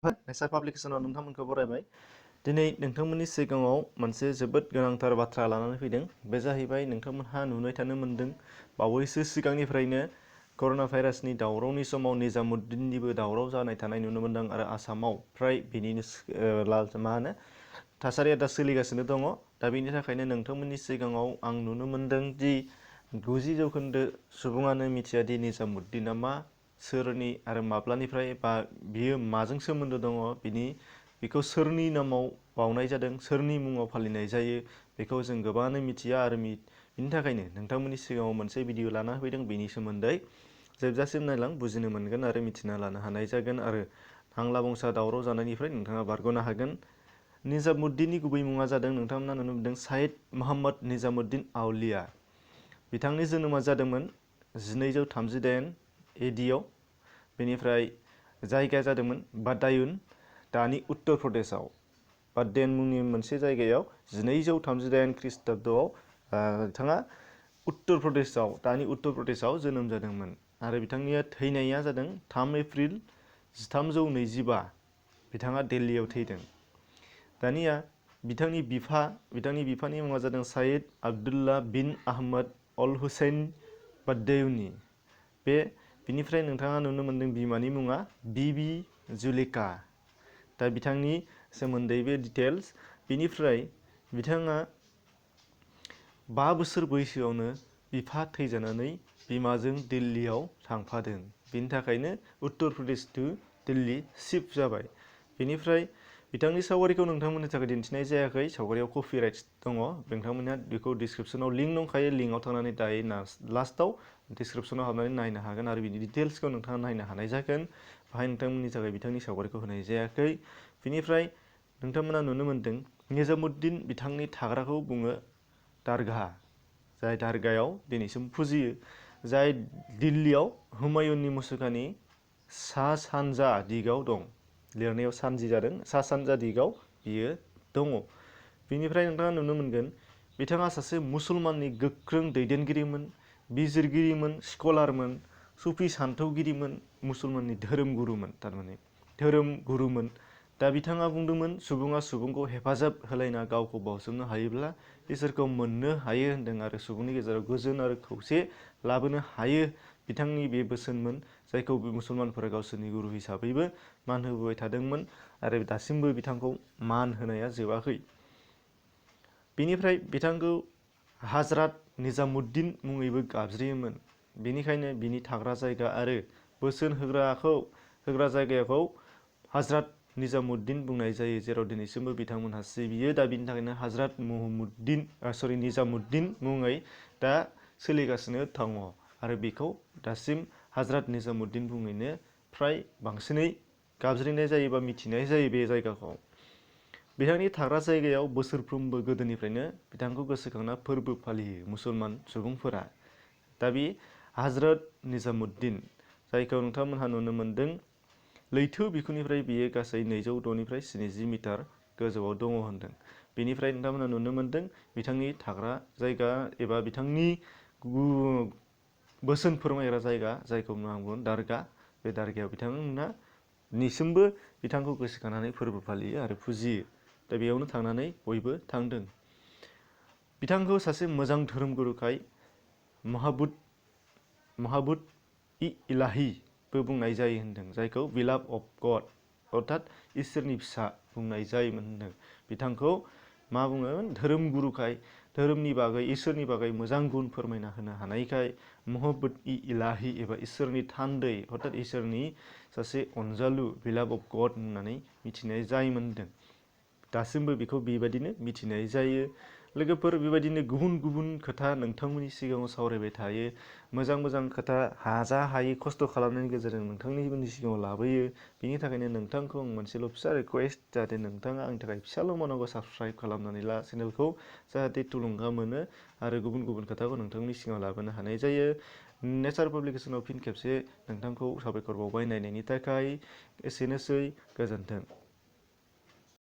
नेचार पाब्लिकेसनाव नोंथांमोनखौ बरायबाय। दिनै नोंथांमोननि सिगाङाव मोनसे जोबोद गोनांथार बाथ्रा लानानै फैदों। बे जाहैबाय नोंथांमोनहा नुबाय थानो मोन्दों बावैसो सिगांनिफ्रायनो कर'ना भाइरासनि दावरावनि समाव निजामुद्दिननिबो दावराव जानाय थानाय नुनो मोन्दों आरो आसामाव फ्राय बिनिनो थासारिया दा सोलिगासिनो दङ। दा बेनि थाखायनो नोंथांमोननि सिगाङाव आं नुनो मोन्दों दि 90% सुबुङानो मिथिया दि निजामुद्दिना मा, सोरनि आरो माब्लानिफ्राय बा बियो माजों सोमोन्दो दङ, बिखौ सोरनि नामाव बावनाय जादों, सोरनि मुङाव फालिनाय जायो, बेखौ जों गोबाङानो मिथिया आरो बिनि थाखायनो नोंथांमोननि सिगाङाव मोनसे भिडिअ लाना फैदों। बेनि सोमोन्दै जोबजासिम नायलां बुजिनो मोनगोन आरो मिथिना लानो हानाय जागोन आरो नांला बंसा दावराव जानायनिफ्राय नोंथाङा बारग'नो हागोन। निजामुद्दिननि गुबै मुङा जादों, नोंथांमोना नुनो मोन्दों, साइद मोहम्मद निजामुद्दिन आउलिया। बिथांनि जोनोमा जादोंमोन 1238 AD-आव। बेनिफ्राय जायगाया जादोंमोन बादायुन, दानि उत्तर प्रदेशआव। बादायुन मुंनि मोनसे जायगायाव 1238 ख्रीष्टाब्दआव बिथाङा उत्तर प्रदेशआव, दानि उत्तर प्रदेशआव जोनोम जादोंमोन आरो बिथांनिया थैनाया जादों 3 एप्रिल 1325। बिथाङा दिल्लीआव थैदों। दानिया बिथांनि बिफानि मुङा जादों साइद आब्दुल्ला बिन आहमद अल हुसैन बादायुनी। बिनिफ्राय नोंथाङा नुनो मोन्दों बिमानि मुङा बिबि जुलेखा। दा बिथांनि सोमोन्दै बे डिटेल्स। बिनिफ्राय बिथाङा 5 बोसोर बैसोआवनो बिफा थैजानानै बिमाजों दिल्लीआव थांफादों। बेनि थाखायनो उत्तर प्रदेश टु दिल्ली शिफ्ट जाबाय। बेनिफ्राय बिथांनि सावगारिखौ नोंथांमोननि थाखाय दिन्थिनाय जायाखै। सावगारियाव कपिराइट्स दङ। नोंथांमोनहा बेखौ डिसक्रिपसनाव लिंक दंखायो। लिंकआव थांनानै दायो लास्टआव डिसक्रिपसनाव हाबनानै नायनो हागोन आरो बिनि डिटेल्सखौ नोंथाङा नायनो हानाय जागोन। बाहाय नोंथांमोननि थाखाय बिथांनि सावगारिखौ होनाय जायाखै। बिनिफ्राय नोंथांमोना नुनो मोन्दों निजामुद्दिन बिथांनि थाग्राखौ बुङो दारगाह, जाय दारगायाव दिनैसिम फुजियो, जाय दिल्लीआव हुमायूननि मुसुखानि सा-सानजा दिगाव दं। लिरनायाव सानजि जादों, सा-सानजा दिगाव बियो दङ। बिनिफ्राय नोंथाङा नुनो मोनगोन बिथाङा सासे मुसलमाननि गोख्रों दैदेनगिरिमोन, बिजिरगिरिमोन, स्कलारमोन, सुफि सान्थौगिरिमोन, मुसलमाननि धोरोम गुरुमोन। दा बिथाङा बुंदोंमोन सुबुङा सुबुंखौ हेफाजाब होलायना गावखौ बावसोमनो हायोब्ला इसोरखौ मोननो हायो होन्दों आरो सुबुंनि गेजेराव गोजोन आरो खौसे लाबोनो हायो। बिथांनि बे बोसोनमोन, जायखौ मुसलमानफोरा गावसोरनि गुरु हिसाबैबो मान होबोबाय थादोंमोन आरो दासिमबो बिथांखौ मान होनाया जोबाखै। बिनिफ्राय बिथांखौ हाजरात निजामुद्दिन मुङैबो गाबज्रियोमोन। बेनिखायनो बिनि थाग्रा जायगा आरो बोसोन होग्रा जायगाखौ हाजरात निजामुद्दिन बुंनाय जायो, जेराव दिनैसिमबो बिथांमोनहा सिबियो। दा बिनि थाखायनो हाजरात निजामुद्दिन मुङै दा सोलिगासिनो दङ आरो बेखौ दासिम हाजरात निजामुद्दिन मुङैनो फ्राय बांसिनै गाबज्रिनाय जायो बा मिथिनाय जायो बे जायगाखौ। बिथांनि थाग्रा जायगायाव बोसोरफ्रोमबो गोदोनिफ्रायनो बिथांखौ गोसोखांना फोरबो फालियो मुसलमान सुबुंफोरा। दा बे हाजरात निजामुद्दिन, जायखौ नोंथांमोनहा नुनो मोन्दों, लैथो बिखुनिफ्राय बियो गासै 206निफ्राय 70 मिटार गोजौआव दङ होन्दों। बेनिफ्राय नोंथांमोनहा नुनो मोन्दों बिथांनि थाग्रा जायगा एबा बिथांनि बोसोन फोरमायग्रा जायगा, जायखौ आं बुङो दारगाह। बे दारगायाव बिथांमोना दिनैसिमबो बिथांखौ गोसोखांनानै फोरबो फालियो आरो फुजियो। दा बेयावनो थांनानै बयबो थांदों। बिथांखौ सासे मोजां धोरोमगुरुखाय महबूब-इ-इलाहीबो बुंनाय जायो होन्दों, जायखौ बिलाभ अफ गड अर्थात इसोरनि फिसा बुंनाय जायोमोन होन्दों। बिथांखौ मा बुङोमोन? धोरोमगुरुखाय, धोरोमनि बागै, इसोरनि बागै मोजां गुन फोरमायना होनो हानायखाय महबूब-इ-इलाही एबा इसोरनि थान्दै अर्थात इसोरनि सासे अनजालु, बिलाभ अफ गड होननानै मिथिनाय जायोमोन होन्दों। दासिमबो बेखौ बेबायदिनो मिथिनाय जायो। लोगोफोर, बेबायदिनो गुबुन गुबुन खोथा नोंथांमोननि सिगाङाव सावरायबाय थायो। मोजां खोथा हायै खस्थ' खालामनायनि गेजेरजों नोंथांमोननि सिगाङाव लाबोयो। बिनि थाखायनो नोंथांखौ आं मोनसेल' फिसा रिकुवेस्ट, जाहाथे नोंथाङा आंनि थाखाय फिसाल' मावनांगौ, साबस्क्राइब खालामनानै ला चेनेलखौ, जाहाथे थुलुंगा मोनो आरो गुबुन गुबुन खोथाखौ नोंथांमोननि सिगाङाव लाबोनो हानाय जायो। नेचार पाब्लिकेसनाव फिन खेबसे नोंथांखौ साबायखर बावबाय नायनायनि थाखाय। एसेनोसै, गोजोन्थों।